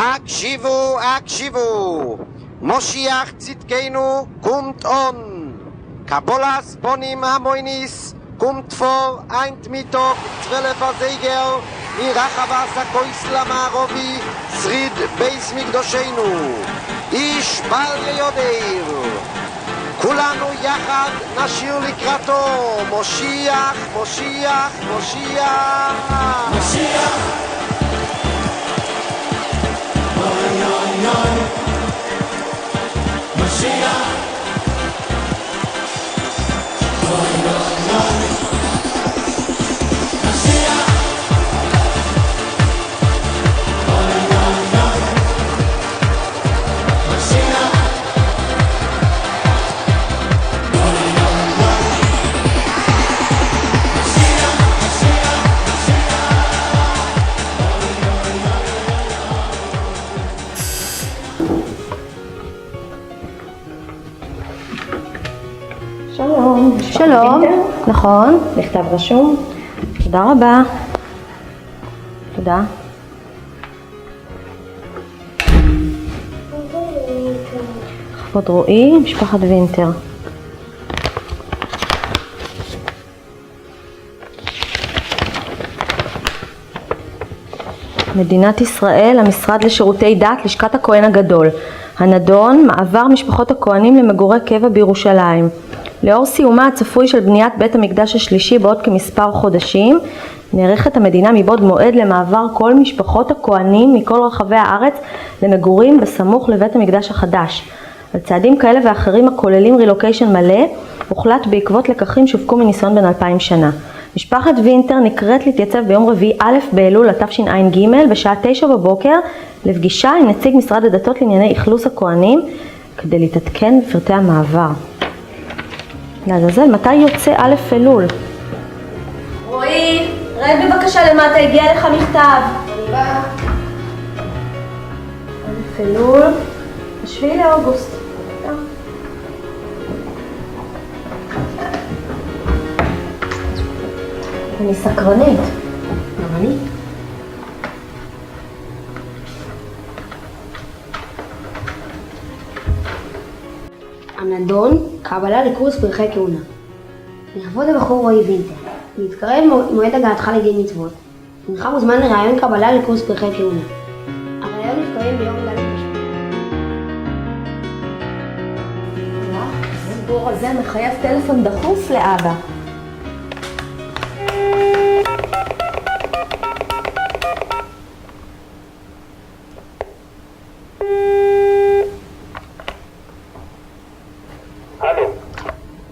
הקשיבו, הקשיבו, מושיח צדקנו קומט און, קבולס בונים המויניס, קומט פור איינט מיטוק צוולף הזיגר, מרחבה סקויס למערובי, שריד בייס מקדושנו, איש בל ליודעיר. כולנו יחד נשיר לקראתו, מושיח, מושיח, מושיח. מושיח. אוי אוי אוי. מושיח. אוי אוי אוי. מושיח. אוי אוי אוי. מושיח. שלום. שלום, נכון. מכתב רשום. תודה רבה. תודה. לכבוד רועי, משפחת וינטר. מדינת ישראל, המשרד לשירותי דת, לשכת הכהן הגדול. הנדון, מעבר משפחות הכהנים למגורי קבע בירושלים. לאור סיומה הצפוי של בניית בית המקדש השלישי בעוד כמספר חודשים, נערכת המדינה מבעוד מועד למעבר כל משפחות הכהנים מכל רחבי הארץ למגורים בסמוך לבית המקדש החדש. על צעדים כאלה ואחרים הכוללים רילוקיישן מלא, הוחלט בעקבות לקחים שהופקו מניסיון בין 2000 שנה. משפחת וינטר נקראת להתייצב ביום רביעי א' באלול התשע"ג בשעה 9 בבוקר לפגישה עם נציג משרד הדתות לענייני אכלוס הכהנים כדי להתעדכן בפרטי המעבר. לעזאזל, מתי יוצא א' אלול? רועי, רד בבקשה למטה, הגיע לך מכתב. אני באה. א' אלול, 7 לאוגוסט. אני סקרנית. גם אני. הנדון, קבלה לקורס פרחי כהונה. לכבוד הבחור רועי וינטר, להתקרב מועד הגעתך לדין מצוות, הנך מוזמן לראיון קבלה לקורס פרחי כהונה. הראיון יתקיים ביום ג' הסיפור הזה מחייב טלפון דחוף לאבא.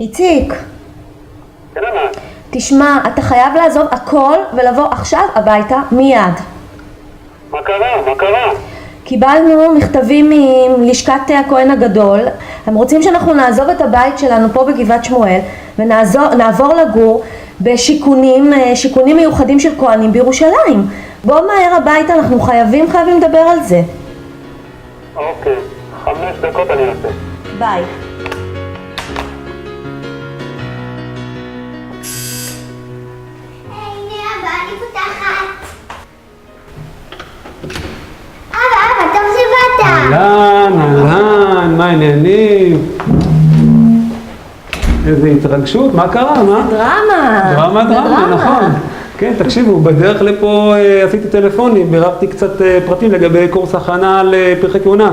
איציק, תשמע, אתה חייב לעזוב הכל ולבוא עכשיו הביתה מיד. מה קרה? מה קרה? קיבלנו מכתבים מלשכת הכהן הגדול, הם רוצים שאנחנו נעזוב את הבית שלנו פה בגבעת שמואל ונעבור לגור בשיכונים מיוחדים של כהנים בירושלים. בוא מהר הביתה, אנחנו חייבים לדבר על זה. אוקיי, 5 דקות אני אעשה. ביי. אהלן, מה העניינים? איזה התרגשות, מה קרה, מה? דרמה, נכון. כן, תקשיבו, בדרך לפה עשיתי טלפונים, ביררתי קצת פרטים לגבי קורס הכנה לפרחי כהונה.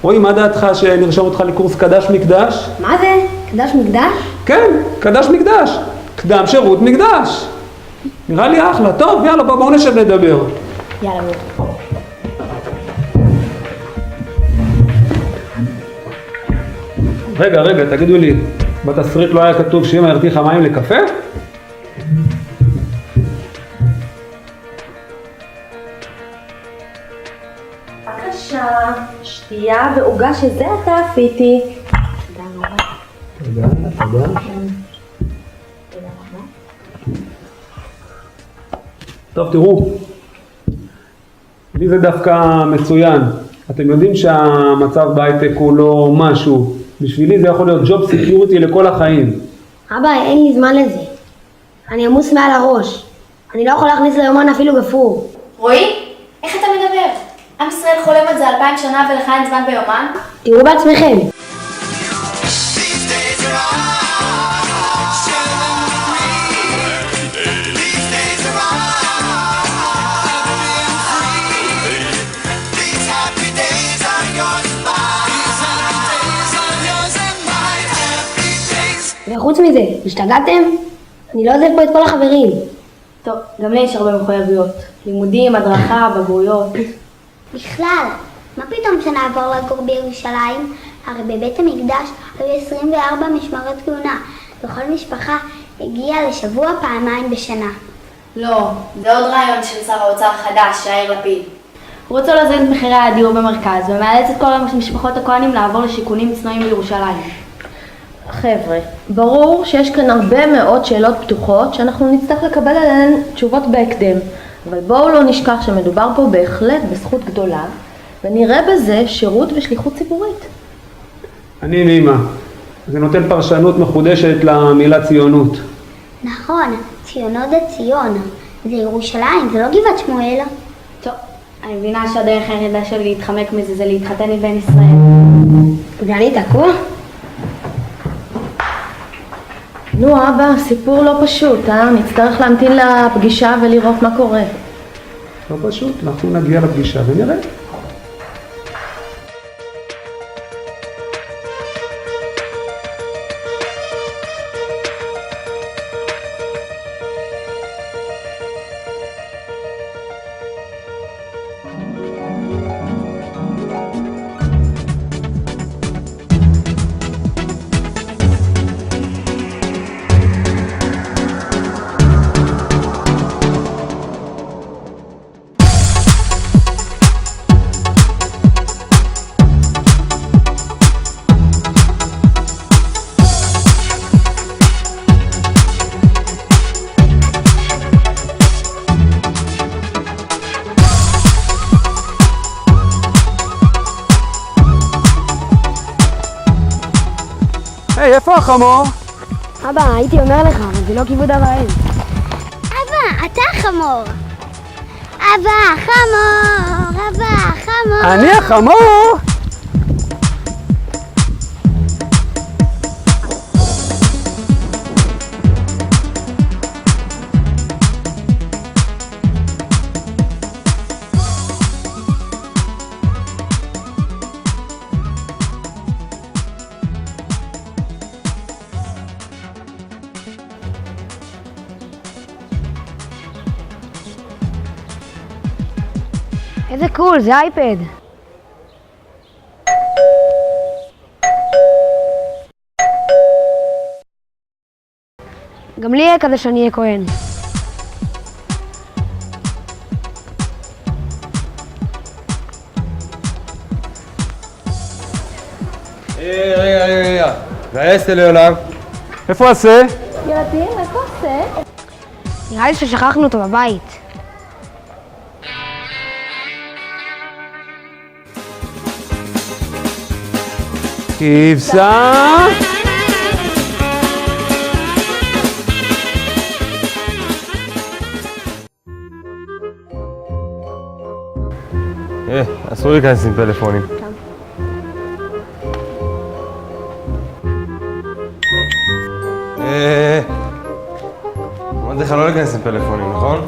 רועי, מה דעתך שנרשום אותך לקורס קדש מקדש? מה זה? קדש מקדש? כן, קדש מקדש. קדם שירות מקדש. נראה לי אחלה, טוב, יאללה, בואו נשב לדבר. יאללה בוא. רגע, תגידו לי, בתסריט לא היה כתוב שאמא הרתיחה מים לקפה? בבקשה, שתייה ועוגה שזה אתה עפיתי. תודה. טוב, תראו, לי זה דווקא מצוין. אתם יודעים שהמצב בהייטק הוא לא משהו. בשבילי זה יכול להיות ג'וב סקיוריטי לכל החיים. אבא, אין לי זמן לזה. אני עמוס מעל הראש. אני לא יכול להכניס ליומן אפילו גפרור. רועי, איך אתה מדבר? עם ישראל חולם על זה 2000 שנה ולך אין זמן ביומן? תראו בעצמכם. וחוץ מזה, השתגעתם? אני לא עוזב פה את כל החברים. טוב, גם לי יש הרבה מחויבויות. לימודים, הדרכה, בגרויות. בכלל, מה פתאום שנעבור לגור בירושלים? הרי בבית המקדש היו 24 משמרות כהונה, וכל משפחה הגיעה לשבוע פעמיים בשנה. לא, זה עוד רעיון של שר האוצר החדש, יאיר לפיד. הוא רוצה להוזיל את מחירי הדיור במרכז, ומאלץ את כל משפחות הכהנים לעבור לשיכונים צנועים בירושלים. חבר'ה, ברור שיש כאן הרבה מאוד שאלות פתוחות שאנחנו נצטרך לקבל עליהן תשובות בהקדם, אבל בואו לא נשכח שמדובר פה בהחלט בזכות גדולה, ונראה בזה שירות ושליחות ציבורית. אני מאמא. זה נותן פרשנות מחודשת למילה ציונות. נכון, ציונות זה ציון. זה ירושלים, זה לא גבעת שמואל. טוב, אני מבינה שהדרך היחידה שלי להתחמק מזה זה להתחתן עם בן ישראל. ואני תקוע? נו אבא, סיפור לא פשוט, נצטרך להמתין לפגישה ולראות מה קורה. לא פשוט, אנחנו נגיע לפגישה ונראה. היי, איפה החמור? אבא, הייתי אומר לך, אבל זה לא כיבוד אב האם. אבא, אתה חמור. אבא, חמור, אבא, חמור. אני החמור? איזה קול, זה אייפד. גם לי יהיה כזה שאני אהיה כהן. רגע. והאסת לעולם? איפה עשה? ילדים, איפה עושה? נראה לי ששכחנו אותו בבית. כבשה. אסור להיכנס עם פלאפונים. אמרתי לך לא להיכנס עם פלאפונים, נכון?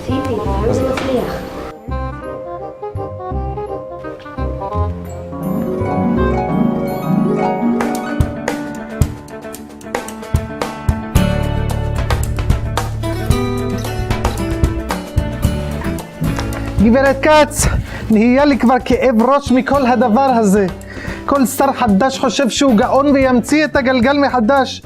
סיפי, היום זה מצליח. גברת כץ, נהיה לי כבר כאב ראש מכל הדבר הזה. כל שר חדש חושב שהוא גאון וימציא את הגלגל מחדש.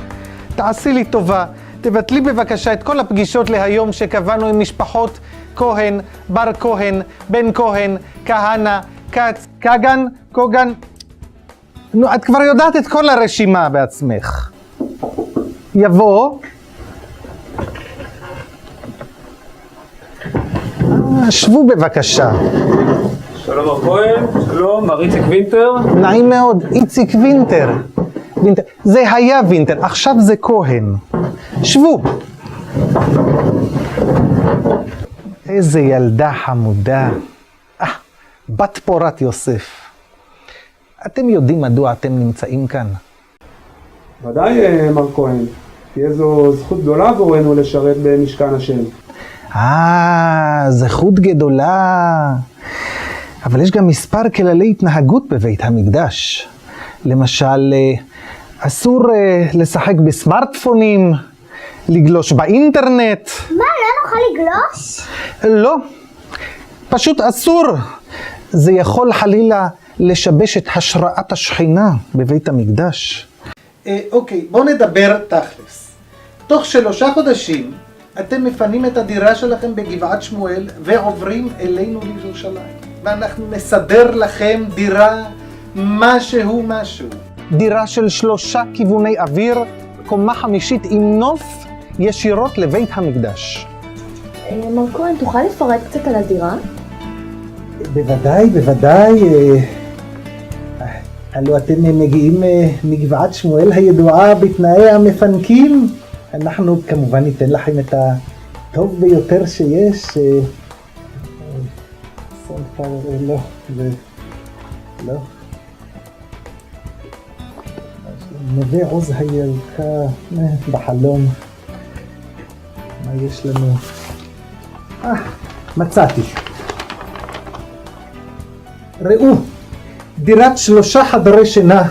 תעשי לי טובה, תבטלי בבקשה את כל הפגישות להיום שקבענו עם משפחות כהן, בר כהן, בן כהן, כהנא, כץ, כגן, קוגן. נו, את כבר יודעת את כל הרשימה בעצמך. יבוא. שבו בבקשה. שלום מר כהן, שלום, מר איציק וינטר. נעים מאוד, איציק וינטר. זה היה וינטר, עכשיו זה כהן. שבו. איזה ילדה חמודה. בת פורת יוסף. אתם יודעים מדוע אתם נמצאים כאן? ודאי, מר כהן. תהיה זו זכות גדולה עבורנו לשרת במשכן השם. זכות גדולה. אבל יש גם מספר כללי התנהגות בבית המקדש. למשל, אסור לשחק בסמארטפונים, לגלוש באינטרנט. מה, לא נוכל לגלוש? לא, פשוט אסור. זה יכול חלילה לשבש את השראת השכינה בבית המקדש. אוקיי, בואו נדבר תכלס. תוך 3 חודשים אתם מפנים את הדירה שלכם בגבעת שמואל ועוברים אלינו לירושלים. ואנחנו נסדר לכם דירה משהו. דירה של 3 כיווני אוויר, קומה 5 עם נוף ישירות לבית המקדש. מר כהן, תוכל לפרט קצת על הדירה? בוודאי. הלו אתם מגיעים מגבעת שמואל הידועה בתנאי המפנקים. אנחנו כמובן ניתן לכם את הטוב ביותר שיש. לא. נווה עוז הירוקה בחלום. מה יש לנו? מצאתי. ראו, דירת 3 חדרי שינה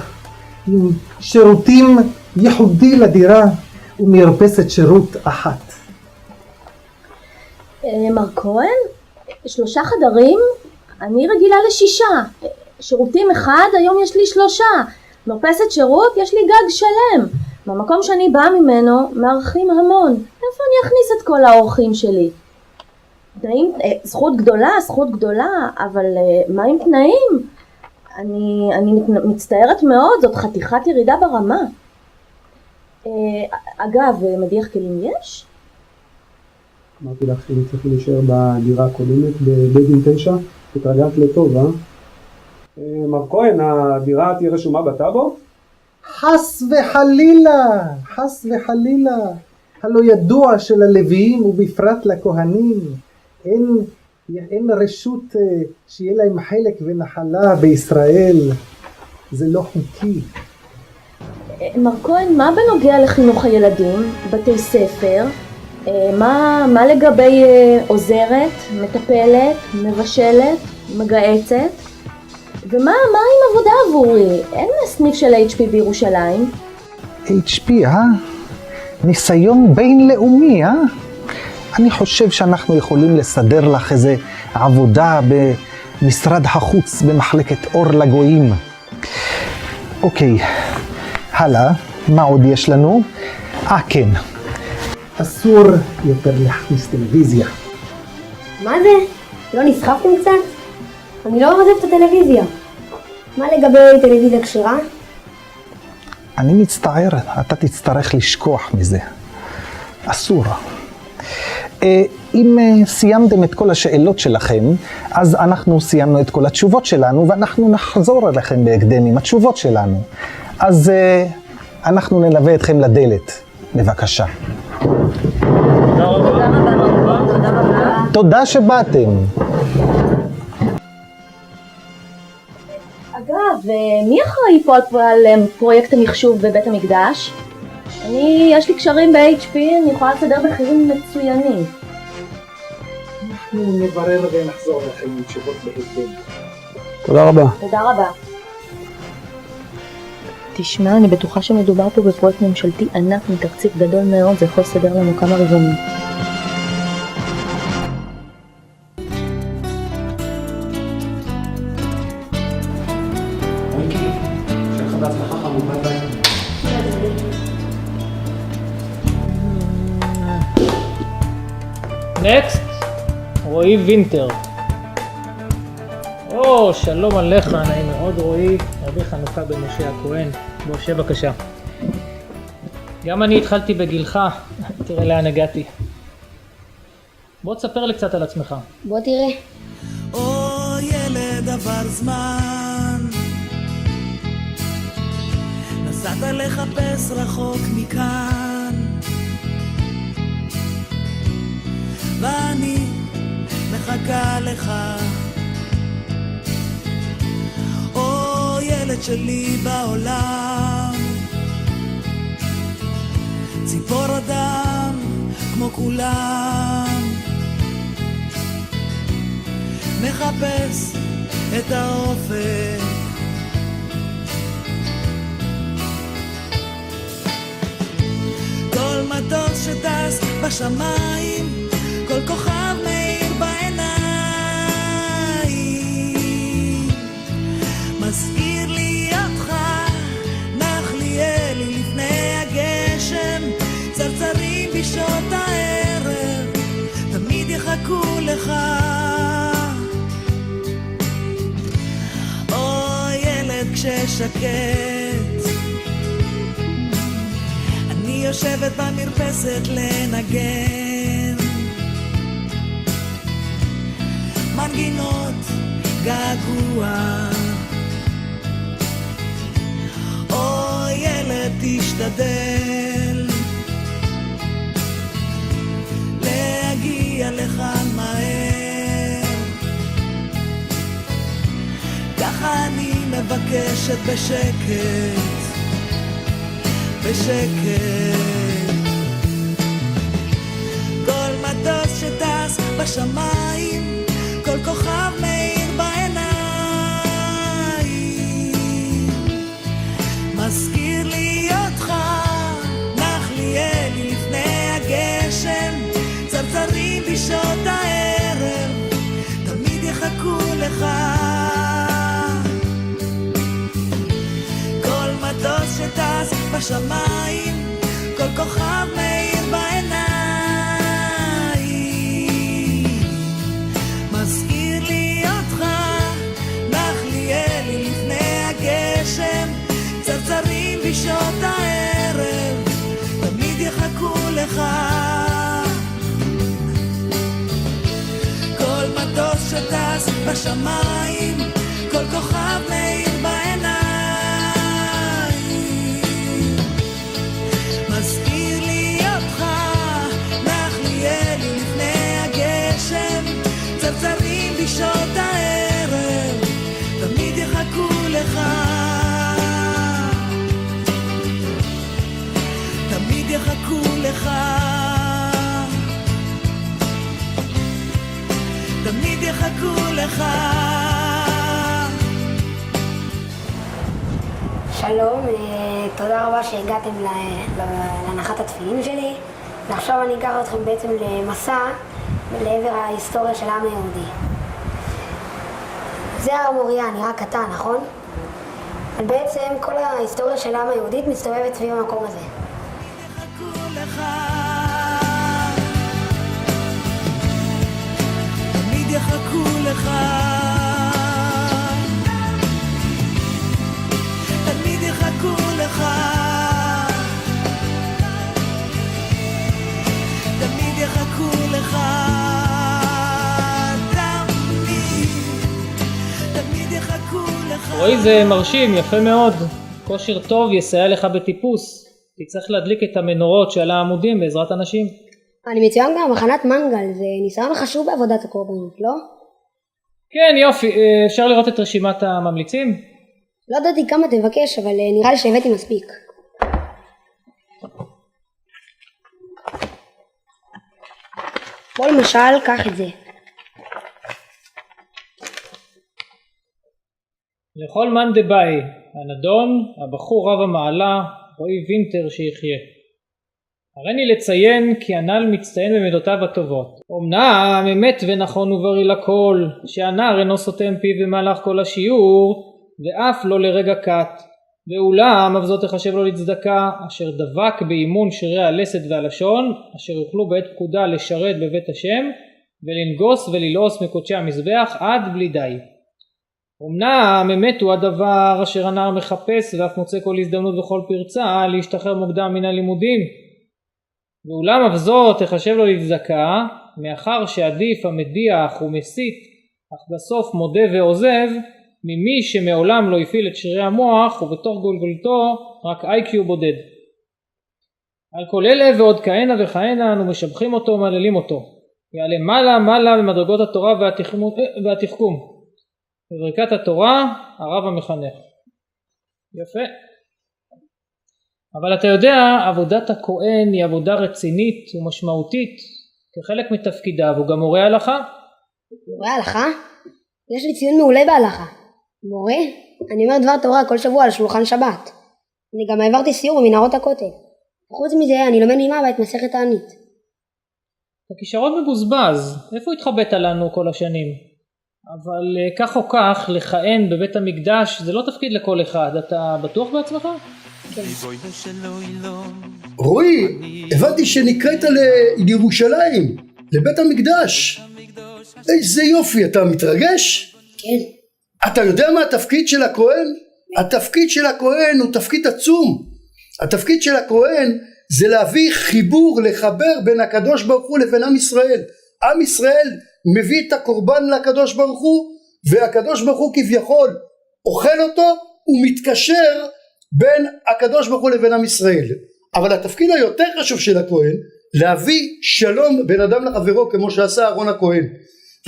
עם שירותים ייחודי לדירה ומרפסת שירות 1. מר כהן, 3 חדרים? אני רגילה ל6. שירותים 1, היום יש לי 3. מרפסת שירות, יש לי גג שלם. במקום שאני באה ממנו, מארחים המון. איפה אני אכניס את כל האורחים שלי? תנאים, זכות גדולה, אבל מה עם תנאים? אני מצטערת מאוד, זאת חתיכת ירידה ברמה. אגב, מדיח כלים יש? אמרתי לך שאני צריך להישאר בדירה הקודמת בבית דין 9, התרגלת לטוב, מר כהן, הדירה תהיה רשומה בטאבו? חס וחלילה. הלא ידוע שללוויים ובפרט לכהנים אין רשות שיהיה להם חלק ונחלה בישראל. זה לא חוקי. מר כהן, מה בנוגע לחינוך הילדים, בתי ספר? מה לגבי עוזרת, מטפלת, מבשלת, מגעצת? ומה עם עבודה עבורי? אין סניף של HP בירושלים. HP, ניסיון בינלאומי, אני חושב שאנחנו יכולים לסדר לך איזה עבודה במשרד החוץ במחלקת אור לגויים. אוקיי, הלאה, מה עוד יש לנו? כן, אסור יותר להכניס טלוויזיה. מה זה? לא נסחפתם קצת? אני לא עוזב את הטלוויזיה. מה לגבי טלוויזיה כשרה? אני מצטער, אתה תצטרך לשכוח מזה. אסור. אם סיימתם את כל השאלות שלכם, אז אנחנו סיימנו את כל התשובות שלנו, ואנחנו נחזור אליכם בהקדם עם התשובות שלנו. אז אנחנו נלווה אתכם לדלת. בבקשה. תודה שבאתם. אגב, מי אחראי פה על פרויקט המחשוב בבית המקדש? יש לי קשרים ב-HP, אני יכולה לסדר מחירים מצוינים. אנחנו נברר ונחזור לכם עם תשובות בהקדם. תודה רבה. תודה רבה. תשמע, אני בטוחה שמדובר פה בפרויקט ממשלתי ענק מתקציב גדול מאוד, זה יכול לסדר לנו כמה רבעונים. נקסט, רועי וינטר. שלום עליך, נעים מאוד רועי, רבי חנוכה בן משה הכהן. בוא שב בבקשה. גם אני התחלתי בגילך, תראה לאן הגעתי. בוא תספר לי קצת על עצמך. בוא תראה. ילד עבר זמן, נסעת לחפש רחוק מכאן, ואני מחכה לך היחיד שלי בעולם. ציפור אדם כמו כולם, מחפש את האופק. כל מטוס שטס בשמיים, כל כוכב מאיר בעיניים, מזכיר לי אותך, נחליאלי לפני הגשם, צרצרים בשעות הערב, תמיד יחכו לך. או ילד כששקט, אני יושבת במרפסת לנגן מנגינות געגוע. או ילד תשתדל להגיע לכאן מהר, ככה אני מבקשת בשקט, בשקט. כל מטוס שטס בשמיים, כל כוכב מאיר בעיניים, מזכיר לי אותך, נחליאלי לפני הגשם, צרצרים בשעות הערב, תמיד יחכו לך. כל מטוס שטס בשמיים, כל כוכב מאיר בעיניים, מזכיר לי אותך, נחליאלי לפני הגשם, צרצרים בשעות הערב, תמיד יחכו לך. כל מטוס שטס בשמיים, כל כוכב מאיר בעיניים, מזכיר לי אותך, נחליאלי לפני הגשם, צרצרים בשעות הערב, תמיד יחכו לך, תמיד יחכו לך, תמיד יחכו לך. שלום, תודה רבה שהגעתם להנחת התפילין שלי, ועכשיו אני אקח אתכם בעצם למסע לעבר ההיסטוריה של העם היהודי. זה הר המוריה, נראה קטן, נכון? אבל בעצם כל ההיסטוריה של העם היהודית מסתובבת סביב המקום הזה. תמיד יחכו לך, תמיד יחכו לך, תמיד יחכו לך, תמיד יחכו לך. רואי, זה מרשים, יפה מאוד. כושר טוב יסייע לך בטיפוס. תצטרך להדליק את המנורות שעל העמודים בעזרת אנשים. אני מצוין גם מחנת מנגל, זה ניסיון חשוב בעבודת הקורבנות, לא? כן, יופי. אפשר לראות את רשימת הממליצים? לא ידעתי כמה תבקש, אבל נראה לי שהבאתי מספיק. בוא למשל, קח את זה. לכל מאן דבאי, הנדון, הבחור רב המעלה, רועי וינטר שיחיה. הריני לציין כי הנ"ל מצטיין במידותיו הטובות. אמנם אמת ונכון ובריא לכל, שהנער אינו סותם פיו במהלך כל השיעור, ואף לא לרגע קט. ואולם אף זאת תחשב לו לצדקה, אשר דבק באימון שרירי הלסת והלשון, אשר יוכלו בעת פקודה לשרת בבית השם, ולנגוס וללעוס מקודשי המזבח עד בלי די. אמנם אמת הוא הדבר אשר הנער מחפש ואף מוצא כל הזדמנות וכל פרצה להשתחרר מוקדם מן הלימודים. ואולם אף זאת תחשב לו לצדקה, מאחר שעדיף המדיח ומסית, אך בסוף מודה ועוזב, ממי שמעולם לא הפעיל את שרירי המוח ובתוך גולגולתו רק איי-קיו בודד. על כל אלה ועוד כהנה וכהנה אנו משבחים אותו ומעללים אותו. יעלה מעלה מעלה במדרגות התורה והתחכום. בברכת התורה, הרב המחנך. יפה. אבל אתה יודע, עבודת הכהן היא עבודה רצינית ומשמעותית. כחלק מתפקידיו הוא גם מורה הלכה. מורה הלכה? יש לי ציון מעולה בהלכה. מורה? אני אומר דבר תורה כל שבוע על שולחן שבת. אני גם העברתי סיור במנהרות הכותל. חוץ מזה אני לומד מאמא את מסכת תענית. הכישרון מבוזבז, איפה התחבאת לנו כל השנים? אבל כך או כך, לכהן בבית המקדש זה לא תפקיד לכל אחד, אתה בטוח בעצמך? כן. רועי, הבנתי שנקראת לירושלים, לבית המקדש. איזה יופי, אתה מתרגש? כן. אתה יודע מה התפקיד של הכהן? התפקיד של הכהן הוא תפקיד עצום. התפקיד של הכהן זה להביא חיבור, לחבר בין הקדוש ברוך הוא לבין עם ישראל. עם ישראל מביא את הקורבן לקדוש ברוך הוא, והקדוש ברוך הוא כביכול אוכל אותו ומתקשר בין הקדוש ברוך הוא לבין עם ישראל. אבל התפקיד היותר חשוב של הכהן, להביא שלום בין אדם לחברו, כמו שעשה אהרון הכהן.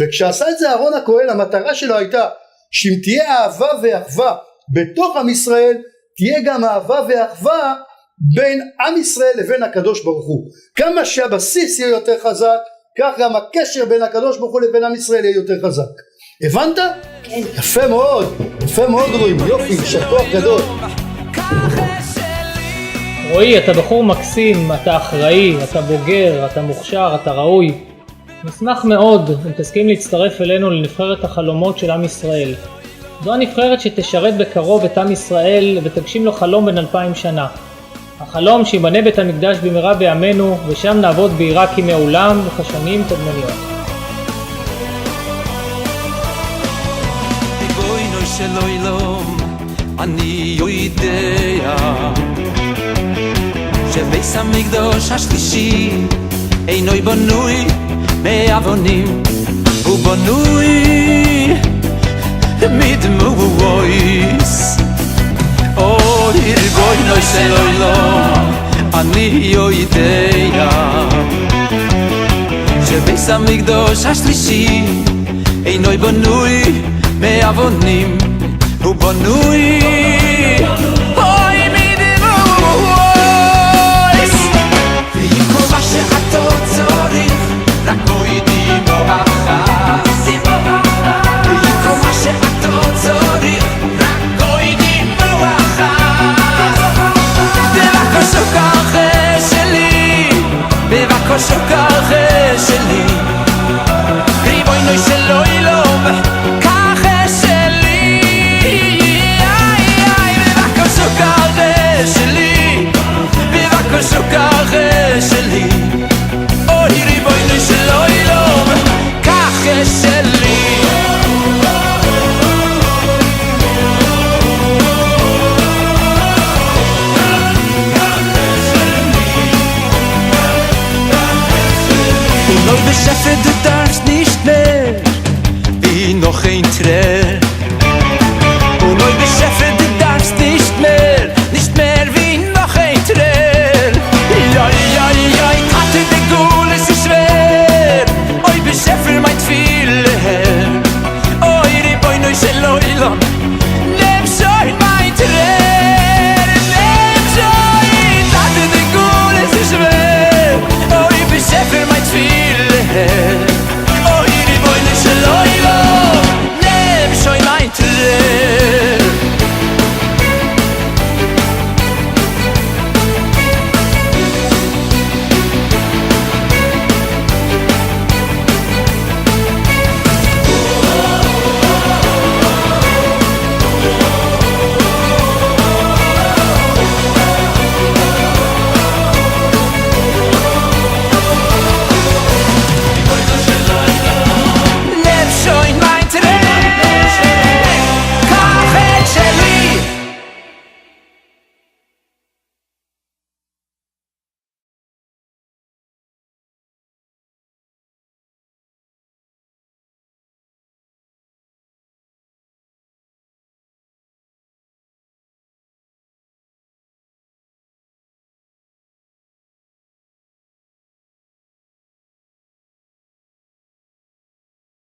וכשעשה את זה אהרון הכהן, המטרה שלו הייתה שאם תהיה אהבה ואחווה בתוך עם ישראל, תהיה גם אהבה ואחווה בין עם ישראל לבין הקדוש ברוך הוא. כמה שהבסיס יהיה יותר חזק, כך גם הקשר בין הקדוש ברוך הוא לבין עם ישראל יהיה יותר חזק. הבנת? כן. יפה מאוד, יפה מאוד רואים, יופי, שכוח גדול. רועי, אתה בחור מקסים, אתה אחראי, אתה בוגר, אתה מוכשר, אתה ראוי. נשמח מאוד אם תסכים להצטרף אלינו לנבחרת החלומות של עם ישראל. זו הנבחרת שתשרת בקרוב את עם ישראל ותגשים לו חלום בן 2000 שנה. החלום שיבנה בית המקדש במהרה בימינו, ושם נעבוד ביראה כמעולם וכשנים קודמניות. ריבונו של עולם, אני יודע שבית המקדש השלישי אינו בנוי מאבנים, הוא בנוי מדמויות. אוי ריבונו של עולם, אני יודע שבית המקדש השלישי אינו בנוי מאבנים, הוא בנוי אוי מדמויות. ועם כל מה שאתה צריך, רק מוידים אחת. ועם כל מה שאתה צריך, רק מוידים אחת. בבקשה ככה שלי, בבקשה ככה שלי, ריבונו של עולם.